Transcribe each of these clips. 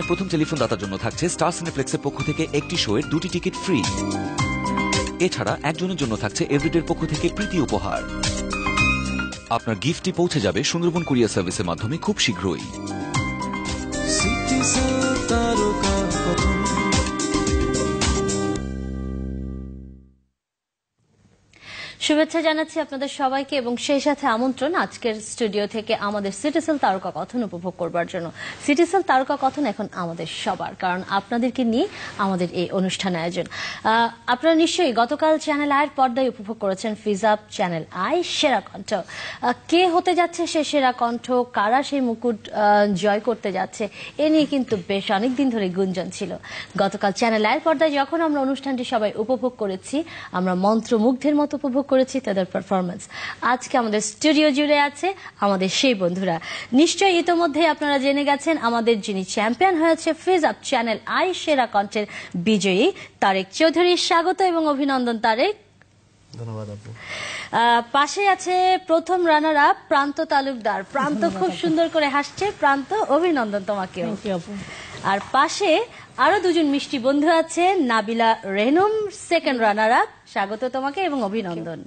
অনুষ্ঠানের প্রথম টেলিফোন দাতার জন্য থাকছে স্টার সিনেপ্লেক্সের পক্ষ থেকে একটি শোয়ের 2টি টিকিট ফ্রি। এছাড়া একজনের জন্য থাকছে এভরিডের পক্ষ থেকে প্রীতি উপহার। আপনার গিফটটি পৌঁছে যাবে সুন্দরবন কুরিয়ার সার্ভিসের মাধ্যমে খুব শীঘ্রই। শুভেচ্ছা জানাচ্ছি আপনাদের সবাইকে এবং সেই সাথে আমন্ত্রণ আজকের স্টুডিও থেকে আমাদের সিটিসেল তারকা কথন উপভোগ করবার জন্য। সিটিসেল তারকা কথন এখন আমাদের সবার, কারণ আপনাদেরকে নিয়ে আমাদের এই অনুষ্ঠান আয়োজন। আপনারা নিশ্চয়ই গতকাল চ্যানেল আইয়ের পর্দায় উপভোগ করেছেন ফিজাব চ্যানেল আই সেরা কণ্ঠ। কে হতে যাচ্ছে সে সেরা কণ্ঠ, কারা সেই মুকুট জয় করতে যাচ্ছে, এ নিয়ে কিন্তু বেশ অনেকদিন ধরে গুঞ্জন ছিল। গতকাল চ্যানেল আইয়ের পর্দায় যখন আমরা অনুষ্ঠানটি সবাই উপভোগ করেছি, আমরা মন্ত্রমুগ্ধের মতো উপভোগ করেছি তাদের পারফরমেন্স। আজকে আমাদের স্টুডিও জুড়ে আছে আমাদের সেই বন্ধুরা। নিশ্চয়ই ইতোমধ্যে আপনারা জেনে গেছেন আমাদের যিনি চ্যাম্পিয়ন হয়েছে ফিজাব চ্যানেল আই সেরা কণ্ঠের বিজয়ী তারেক চৌধুরী। স্বাগত এবং অভিনন্দন তারেক। ধন্যবাদ আপু। পাশে আছে প্রথম রানার আপ প্রান্ত তালুকদার। প্রান্ত খুব সুন্দর করে হাসছে। প্রান্ত, অভিনন্দন তোমাকে। আর পাশে আরো দুজন মিষ্টি বন্ধু আছে, নাবিলা রেনুম সেকেন্ড রানার আপ। স্বাগত তোমাকে এবং অভিনন্দন।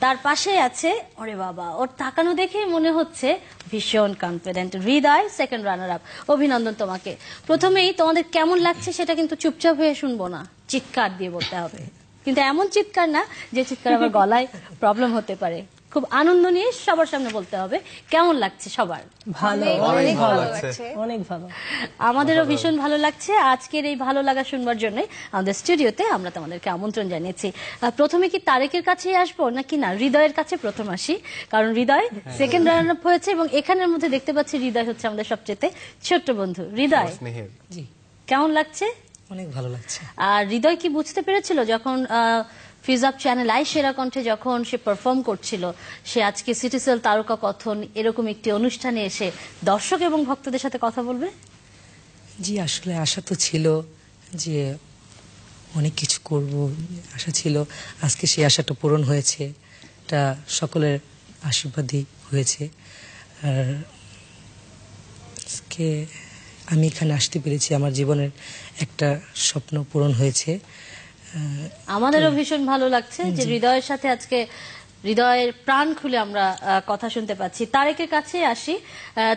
তার পাশে আছে, ওরে বাবা, ওর তাকানো দেখে মনে হচ্ছে ভীষণ কনফিডেন্ট, হৃদয় সেকেন্ড রানার আপ। অভিনন্দন তোমাকে। প্রথমেই তোমাদের কেমন লাগছে সেটা কিন্তু চুপচাপ হয়ে শুনবো না, চিৎকার দিয়ে বলতে হবে। কিন্তু এমন চিৎকার না যে চিৎকার আবার গলায় প্রবলেম হতে পারে। খুব আনন্দ নিয়ে সবার সামনে বলতে হবে। কেমন লাগছে সবার? ভালো, অনেক ভালো লাগছে, অনেক ভালো। আমাদেরও ভীষণ ভালো লাগছে। আজকের এই ভালো লাগা শুনবার জন্য আমাদের স্টুডিওতে আমরা তোমাদেরকে আমন্ত্রণ জানিয়েছি। প্রথমে কি তারেকের কাছেই আসবো নাকি না হৃদয়ের কাছে প্রথম আসি? কারণ হৃদয় সেকেন্ড রানার আপ হয়েছে এবং এখানের মধ্যে দেখতে পাচ্ছি হৃদয় হচ্ছে আমাদের সবচেয়ে ছোট্ট বন্ধু। হৃদয়, কেমন লাগছে? অনেক ভালো লাগছে। আর হৃদয় কি বুঝতে পেরেছিল যখন ফিজাব চ্যানেল আই সেরা কণ্ঠে যখন সে পারফর্ম করছিল, সে আজকে সিটিসেল তারকা কথন এরকম একটি অনুষ্ঠানে এসে দর্শক এবং ভক্তদের সাথে কথা বলবে? জি, আসলে আশা তো ছিল যে অনেক কিছু করব, আশা ছিল। আজকে সেই আশাটা পূরণ হয়েছে, এটা সকলের আশীর্বাদই হয়েছে। আর আজকে আমি এখানে আসতে পেরেছি, আমার জীবনের একটা স্বপ্ন পূরণ হয়েছে। আমাদেরও ভীষণ ভালো লাগছে যে হৃদয়ের সাথে আজকে হৃদয়ের প্রাণ খুলে আমরা কথা শুনতে পাচ্ছি। তারেকের কাছে আসি।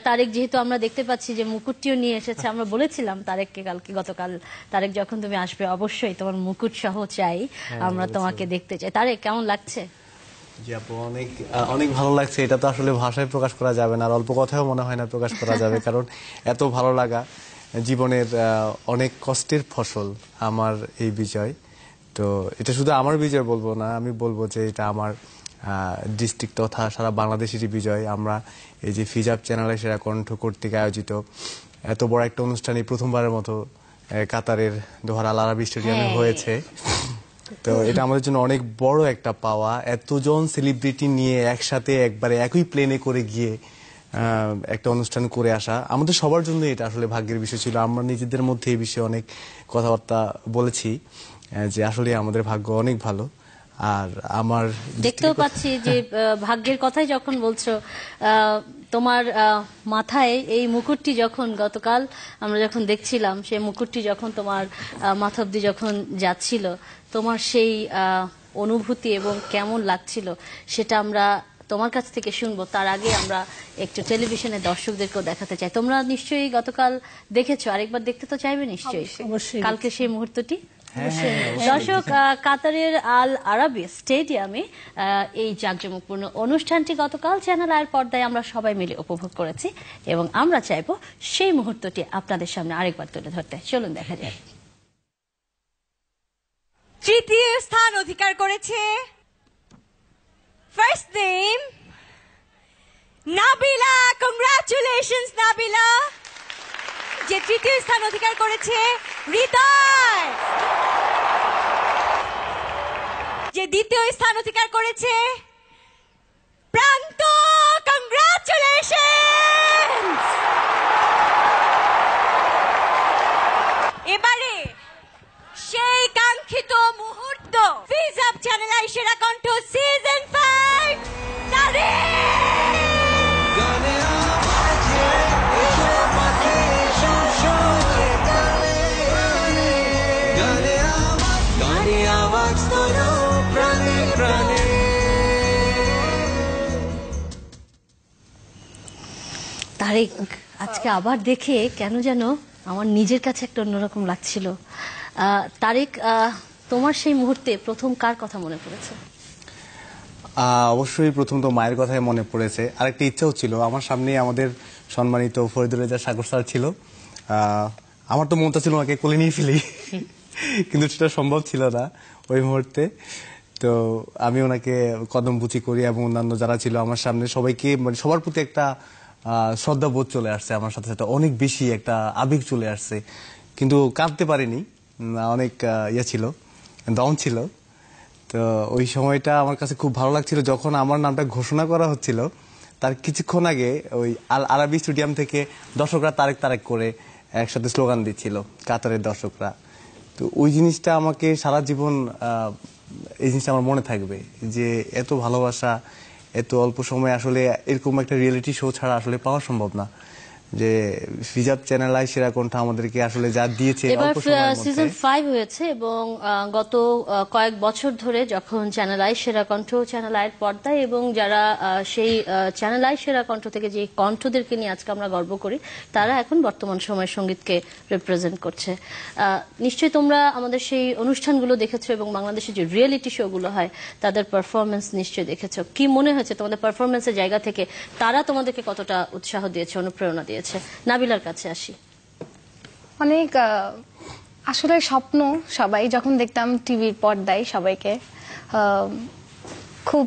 তারেক, যেহেতু আমরা দেখতে পাচ্ছি যে মুকুটটিও নিয়ে এসেছে, আমরা বলেছিলাম তারেককে গতকাল, তারেক যখন তুমি আসবে অবশ্যই তোমার মুকুট সহ চাই, আমরা তোমাকে দেখতে চাই। তারেক, কেমন লাগছে? জি আপু, অনেক ভালো লাগছে। এটা তো আসলে ভাষায় প্রকাশ করা যাবে না, আর অল্প কথাও মনে হয় না প্রকাশ করা যাবে, কারণ এত ভালো লাগা। জীবনের অনেক কষ্টের ফসল আমার এই বিজয়। তো এটা শুধু আমার বিজয় বলবো না, আমি বলবো যে এটা আমার ডিস্ট্রিক্ট তথা সারা বাংলাদেশেরই বিজয়। আমরা এই যে ফিজাব চ্যানেলে সেরা কণ্ঠ কর্তৃক আয়োজিত এত বড় একটা অনুষ্ঠানে প্রথমবারের মতো কাতারের দোহার আল আরাবি স্টেডিয়ামে হয়েছে। তো এটা আমাদের জন্য অনেক বড় একটা পাওয়া। এতজন সেলিব্রিটি নিয়ে একসাথে একবারে একই প্লেনে করে গিয়ে একটা অনুষ্ঠান করে আসা আমাদের সবার জন্য এটা আসলে ভাগ্যের বিষয় ছিল। আমরা নিজেদের মধ্যে এই বিষয়ে অনেক কথাবার্তা বলেছি যে আসলে আমাদের ভাগ্য অনেক ভালো। আর আমার দেখতেও পাচ্ছি যে ভাগ্যের কথাই যখন বলছো, তোমার মাথায় এই মুকুটটি যখন গতকাল আমরা যখন দেখছিলাম, সেই মুকুটটি যখন তোমার মাথা অব্দি যখন যাচ্ছিল, তোমার সেই অনুভূতি এবং কেমন লাগছিল সেটা আমরা তোমার কাছ থেকে শুনবো। তার আগে আমরা একটু টেলিভিশনে দর্শকদেরকেও দেখাতে চাই। তোমরা নিশ্চয়ই গতকাল দেখেছো, আরেকবার দেখতে তো চাইবে নিশ্চয়ই কালকে সেই মুহূর্তটি। দর্শক, কাতারের আল আরাবি স্টেডিয়ামে এই জাঁকজমকপূর্ণ অনুষ্ঠানটি গতকাল চ্যানেল আইয়ের পর্দায় আমরা সবাই মিলে উপভোগ করেছি এবং আমরা চাইবো সেই মুহূর্তটি আপনাদের সামনে আরেকবার তুলে ধরতে। চলুন দেখা যায়। তৃতীয় স্থান অধিকার করেছে first name Nabila. Congratulations Nabila. যে তৃতীয় স্থান অধিকার করেছে হৃদয়, যে দ্বিতীয় স্থান অধিকার করেছে প্রান্ত। কংগ্রাচুলেশনস। এবারে সেই কাঙ্ক্ষিত মুহূর্ত, ফিজাব চ্যানেল আই সেরা কণ্ঠ সিজন 5 তারেক। আজ তোলো প্রাণে প্রাণে। তারেক, আজকে আবার দেখে কেন যেন আমার নিজের কাছে একটা অন্যরকম লাগছিল। তারেক, তোমার সেই মুহূর্তে প্রথম কার কথা মনে পড়েছে? অবশ্যই প্রথম তো মায়ের কথাই মনে পড়েছে। আরেকটা ইচ্ছাও ছিল, আমার সামনে আমাদের সম্মানিত ফরিদুর রেজা সাগর স্যার ছিল। আমার তো মনটা ছিল ওনাকে কোলে নিয়ে ফেলি, কিন্তু সেটা সম্ভব ছিল না ওই মুহূর্তে। তো আমি ওনাকে কদমবুচি করি এবং অন্যান্য যারা ছিল আমার সামনে সবাইকে, মানে সবার প্রতি একটা শ্রদ্ধাবোধ চলে আসছে, আমার সাথে সাথে অনেক বেশি একটা আবেগ চলে আসছে, কিন্তু কাঁদতে পারিনি। অনেক ছিল, দম ছিল। তো ওই সময়টা আমার কাছে খুব ভালো লাগছিল যখন আমার নামটা ঘোষণা করা হচ্ছিল। তার কিছুক্ষণ আগে ওই আল আরাবি স্টেডিয়াম থেকে দর্শকরা তারেক তারেক করে একসাথে স্লোগান দিচ্ছিল, কাতারের দর্শকরা। তো ওই জিনিসটা আমাকে সারা জীবন, এই জিনিসটা আমার মনে থাকবে যে এত ভালোবাসা এত অল্প সময় আসলে এরকম একটা রিয়েলিটি শো ছাড়া আসলে পাওয়া সম্ভব না। যে ফিজাব চ্যানেল আই সেরা কণ্ঠ আমাদেরকে আসলে যা দিয়েছে এবার অল্প সময়ের মধ্যে। সিজন 5 হয়েছে এবং গত কয়েক বছর ধরে যখন চ্যানেল আই সেরা কণ্ঠ চ্যানেল আইয়ের পর্দায়, এবং যারা সেই চ্যানেল আই সেরা কণ্ঠ থেকে যে কণ্ঠদেরকে নিয়ে আজকে আমরা গর্ব করি, তারা এখন বর্তমান সময়ের সঙ্গীতকে রিপ্রেজেন্ট করছে। নিশ্চয়ই তোমরা আমাদের সেই অনুষ্ঠানগুলো দেখেছো এবং বাংলাদেশে যে রিয়েলিটি শোগুলো হয় তাদের পারফরমেন্স নিশ্চয়ই দেখেছো। কি মনে হয়েছে তোমাদের পারফরমেন্সের জায়গা থেকে? তারা তোমাদেরকে কতটা উৎসাহ দিয়েছে, অনুপ্রেরণা দিয়েছে? নাবিলার কাছে আসি। অনেক আসলে স্বপ্ন, সবাই যখন দেখতাম টিভির পর্দায় সবাইকে, খুব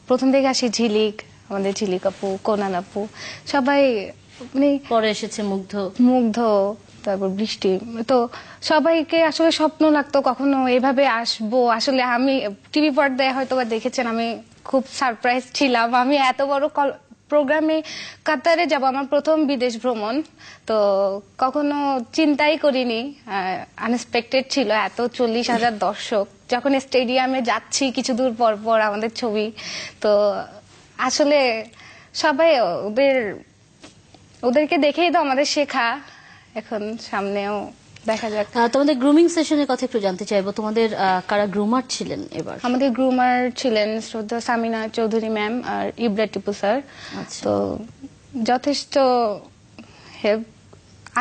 প্রথম থেকে আসি ঝিলিক, আমাদের ঝিলিক আপু, কোনান আপু, সবাই মানে পরে এসেছে মুগ্ধ, তারপর বৃষ্টি। তো সবাইকে আসলে স্বপ্ন লাগতো কখনো এভাবে আসবো। আসলে আমি টিভি পর্দায় হয়তো বা দেখেছেন, আমি খুব সারপ্রাইজ ছিলাম। আমি এত বড় প্রোগ্রামে কাতারে যাব, আমার প্রথম বিদেশ ভ্রমণ, তো কখনো চিন্তাই করিনি। আনএক্সপেক্টেড ছিল এত 40,000 দর্শক, যখন স্টেডিয়ামে যাচ্ছি কিছু দূর পর পর আমাদের ছবি। তো আসলে সবাই ওদেরকে দেখেই তো আমাদের শেখা, এখন সামনেও দেখা যাক। তোমাদের গ্রুমিং সেশনের কথা একটু জানতে চাইবো। তোমাদের কারা গ্রুমার ছিলেন এবার? আমাদের গ্রুমার ছিলেন শ্রদ্ধা সামিনা চৌধুরী ম্যাম আর ইব্রা টিপু স্যার। তো যথেষ্ট হেল্প,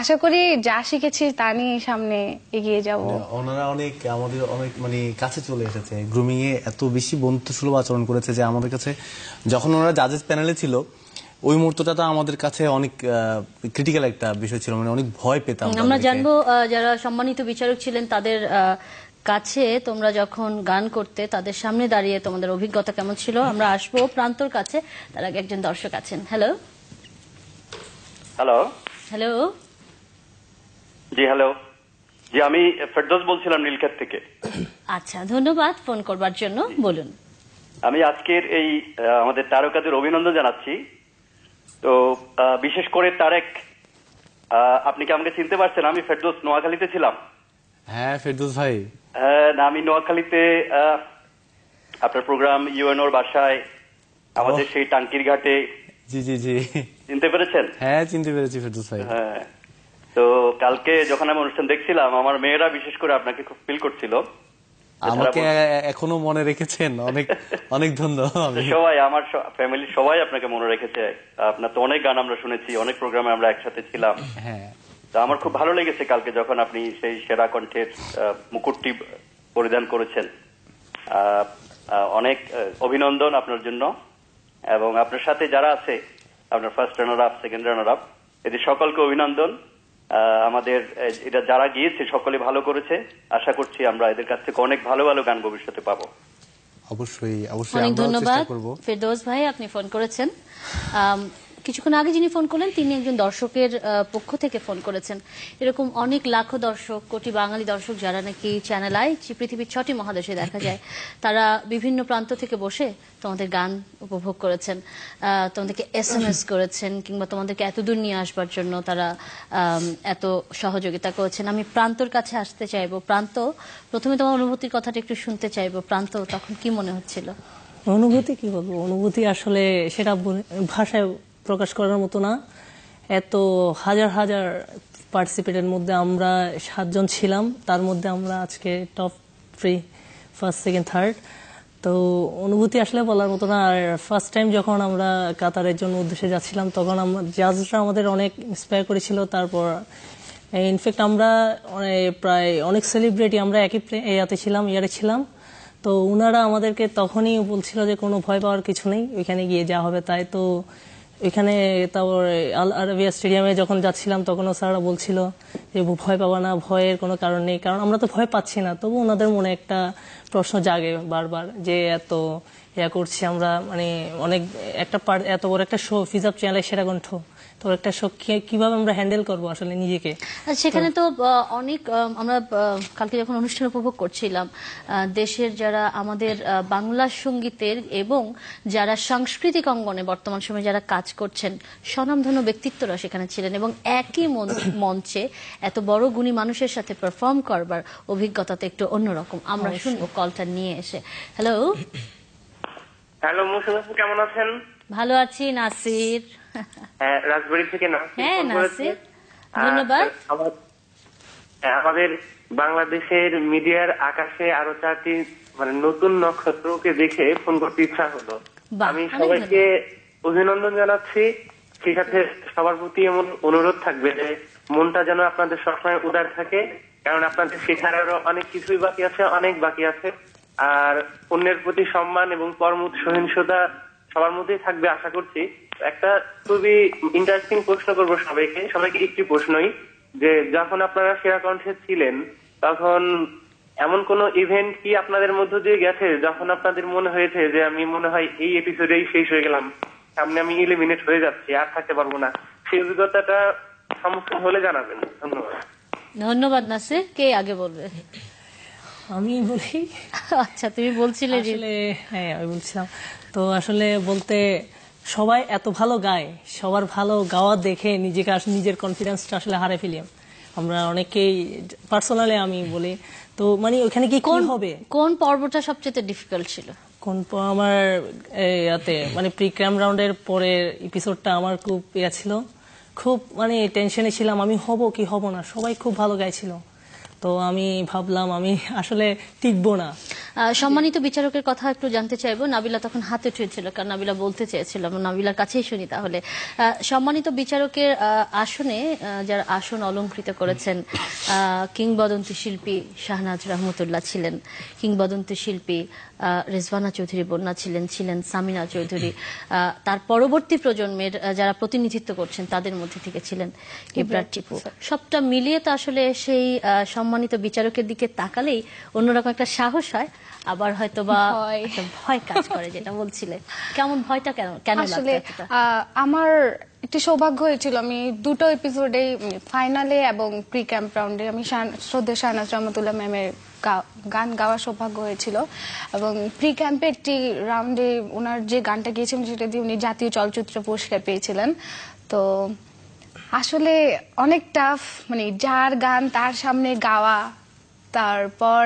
আশা করি যা শিখেছি তা নিয়ে সামনে এগিয়ে যাব। ওনারা আমাদের অনেক মানে কাছে চলে এসেছে, গ্রুমিং এ এত বেশি বন্ধুসুলভ আচরণ করেছে যে আমাদের কাছে যখন ওনারা জাজেস প্যানেলে ছিল ওই মুহূর্তটা তো আমাদের কাছে অনেক ক্রিটিক্যাল একটা বিষয় ছিল, মানে অনেক ভয় পেতাম। আমরা জানবো যারা সম্মানিত বিচারক ছিলেন তাদের কাছে তোমরা যখন গান করতে, তাদের সামনে দাঁড়িয়ে তোমাদের অভিজ্ঞতা কেমন ছিল। আমরা আসবো প্রান্তর কাছে, তার আগে একজন দর্শক আছেন। হ্যালো হ্যালো হ্যালো জি হ্যালো জি, আমি ফেরদৌস বলছিলাম নীলক্ষেত থেকে। আচ্ছা, ধন্যবাদ ফোন করবার জন্য। বলুন। আমি আজকের এই আমাদের তারকাদের অভিনন্দন জানাচ্ছি। তো বিশেষ করে তারেক, আপনি কি আমাকে চিনতে পারছেন? আমি ফেরদৌস, নোয়াখালীতে ছিলাম। হ্যাঁ ফেরদৌস ভাই। না, আমি নোয়াখালীতে আপনার প্রোগ্রাম ইউএনওর বাসায়, আমাদের সেই টাঙ্কির ঘাটে। জি জি জি, চিনতে পেরেছেন? হ্যাঁ চিনতে পেরেছি ফেরদৌস ভাই। হ্যাঁ, তো কালকে যখন আমি অনুষ্ঠান দেখছিলাম, আমার মেয়েরা বিশেষ করে আপনাকে খুব ফিল করছিল। আমাকে এখনো মনে রেখেছেন, অনেক অনেক ধন্যবাদ। সবাই, আমার ফ্যামিলির সবাই আপনাকে মনে রেখেছে। আপনার তো অনেক গান আমরা শুনেছি, অনেক প্রোগ্রামে আমরা একসাথে ছিলাম। হ্যাঁ, তো আমার খুব ভালো লেগেছে কালকে যখন আপনি সেই সেরা কণ্ঠের মুকুটটি পরিধান করেছেন। অনেক অভিনন্দন আপনার জন্য, এবং আপনার সাথে যারা আছে, আপনার first runner up, second runner up, এদের সকলকে অভিনন্দন। আমাদের এটা যারা গিয়েছে সকলে ভালো করেছে। আশা করছি আমরা এদের কাছ থেকে অনেক ভালো ভালো গান ভবিষ্যতে পাবো। অবশ্যই অবশ্যই। অনেক ধন্যবাদ ফেরদৌস ভাই, আপনি ফোন করেছেন। কিছুক্ষণ আগে যিনি ফোন করলেন তিনি একজন দর্শকের পক্ষ থেকে ফোন করেছেন। এরকম অনেক লাখো দর্শক, কোটি বাঙালি দর্শক যারা নাকি চ্যানেল আই, পৃথিবীর 6টি মহাদেশে দেখা যায়, তারা বিভিন্ন প্রান্ত থেকে বসে তোমাদের গান উপভোগ করেছেন, তোমাদেরকে SMS করেছেন, কিংবা তোমাদেরকে এতদূর নিয়ে আসবার জন্য তারা এত সহযোগিতা করেছেন। আমি প্রান্তর কাছে আসতে চাইবো। প্রান্ত, প্রথমে তোমার অনুভূতির কথাটা একটু শুনতে চাইবো। প্রান্ত, তখন কি মনে হচ্ছিল? অনুভূতি কি বলবো, অনুভূতি আসলে সেটা ভাষায় প্রকাশ করার মতো না। এত হাজার হাজার পার্টিসিপেটের মধ্যে আমরা 7 জন ছিলাম, তার মধ্যে আমরা আজকে top free first second third. তো অনুভূতি আসলে বলার মতো না। আর ফার্স্ট টাইম যখন আমরা কাতারের জন্য উদ্দেশ্যে যাচ্ছিলাম তখন জাজরা আমাদের অনেক ইন্সপায়ার করেছিল। তারপর ইনফ্যাক্ট আমরা প্রায় অনেক সেলিব্রিটি আমরা একই ইয়ারে ছিলাম। তো ওনারা আমাদেরকে তখনই বলছিল যে কোনো ভয় পাওয়ার কিছু নেই, ওইখানে গিয়ে যা হবে তাই। তো ওইখানে তারপর আল আরাবিয়া স্টেডিয়ামে যখন যাচ্ছিলাম তখনও স্যাররা বলছিল যে ভয় পাবা না, ভয়ের কোনো কারণ নেই, কারণ আমরা তো ভয় পাচ্ছি না। তবু ওনাদের মনে একটা প্রশ্ন জাগে বারবার যে এত ইয়া করছি আমরা, মানে অনেক একটা এত বড় একটা শো, ফিজাব চ্যানেলের সেরা কণ্ঠ, তো একটা শো কিভাবে আমরা হ্যান্ডেল করবো আসলে নিজেকে। সেখানে তো অনেক আমরা কালকে যখন অনুষ্ঠান উপভোগ করছিলাম, দেশের যারা আমাদের বাংলা সঙ্গীতের এবং যারা সাংস্কৃতিক অঙ্গনে বর্তমান সময়ে যারা কাজ করছেন স্বনামধন্য ব্যক্তিত্বরা সেখানে ছিলেন এবং একই মঞ্চে এত বড় গুণী মানুষের সাথে পারফর্ম করবার অভিজ্ঞতা তো একটু অন্যরকম। আমরা শুনবো কলটা নিয়ে এসে। হ্যালো হ্যালো মুসলিম, কেমন আছেন? ভালো আছি নাসির। হ্যাঁ, রাজবাড়ি থেকে না? হ্যাঁ নাসির, ধন্যবাদ। আমাদের বাংলাদেশের মিডিয়ার আকাশে আরো 4টি মানে নতুন নক্ষত্রকে দেখে ফোন করতে ইচ্ছা হলো। আমি সবাইকে অভিনন্দন জানাচ্ছি। সেই সাথে সবার প্রতি এমন অনুরোধ থাকবে যে মনটা যেন আপনাদের সবসময় উদার থাকে, কারণ আপনাদের শেখার আরো অনেক কিছুই বাকি আছে, অনেক বাকি আছে। আর অন্যের প্রতি সম্মান এবং পরমুখ সহিংসতা সবার মধ্যেই থাকবে আশা করছি। একটা খুবই ইন্টারেস্টিং প্রশ্ন করবো সবাইকে একটি প্রশ্নই, যে যখন আপনারা সেরা কণ্ঠে ছিলেন তখন এমন কোন ইভেন্ট কি আপনাদের মধ্য দিয়ে গেছে যখন আপনাদের মনে হয়েছে যে আমি মনে হয় এই এপিসোডেই শেষ হয়ে গেলাম, সামনে আমি এলিমিনেট হয়ে যাচ্ছি, আর থাকতে পারবো না? সেই অভিজ্ঞতাটা সম্মুখীন হলে জানাবেন। ধন্যবাদ। ধন্যবাদ নাসির। কে আগে বলবে? আমি বলি। আচ্ছা, তুমি বলছিলে। হ্যাঁ, আমি বলছিলাম। তো আসলে বলতে সবাই এত ভালো গায়, সবার ভালো গাওয়া দেখে নিজের কনফিডেন্সটা আসলে হারে ফেলি আমরা অনেকেই। পার্সোনালি আমি বলি, তো মানে ওখানে কি হবে? কোন পর্বটা সবচেয়ে ডিফিকাল্ট ছিল? আমার মানে প্রি ক্যাম্প রাউন্ডের পরের এপিসোডটা আমার খুব ছিল, খুব মানে টেনশনে ছিলাম আমি হব কি হব না। সবাই খুব ভালো গাইছিল, তো আমি ভাবলাম আমি আসলে টিকবো না। সম্মানিত বিচারকের কথা একটু জানতে চাইবো। নাবিলা তখন হাতে উঠেছিল, কারণ নাবিলা বলতে চেয়েছিলাম। নাবিলার কাছেই শুনি তাহলে। সম্মানিত বিচারকের আসনে যারা আসন অলঙ্কৃত করেছেন, কিংবদন্তি শিল্পী শাহনাজ রহমতুল্লাহ ছিলেন, কিংবদন্তি শিল্পী রেজওয়ানা চৌধুরী বন্যা ছিলেন সামিনা চৌধুরী, তার পরবর্তী প্রজন্মের যারা প্রতিনিধিত্ব করছেন তাদের মধ্যে থেকে ছিলেন ইবরার টিপু। সবটা মিলিয়ে তো আসলে সেই সম্মানিত বিচারকের দিকে তাকালেই অন্যরকম একটা সাহস হয়, আবার হয়তো বা ভয় কাজ করে, যেটা বলছিলে। কেমন ভয়টা কেন আসলে আমার একটি সৌভাগ্য হয়েছিল, আমি দুটো এপিসোডে ফাইনালে এবং প্রি ক্যাম্প রাউন্ডে আমি শ্রদ্ধেয় শাহনাজ রহমতুল্লাহ ম্যামের গান গাওয়ার সৌভাগ্য হয়েছিল। এবং প্রি ক্যাম্পে একটি রাউন্ডে ওনার যে গানটা গিয়েছিলেন সেটা দিয়ে উনি জাতীয় চলচ্চিত্র পুরস্কার পেয়েছিলেন। তো আসলে অনেক টাফ, মানে যার গান তার সামনে গাওয়া, তারপর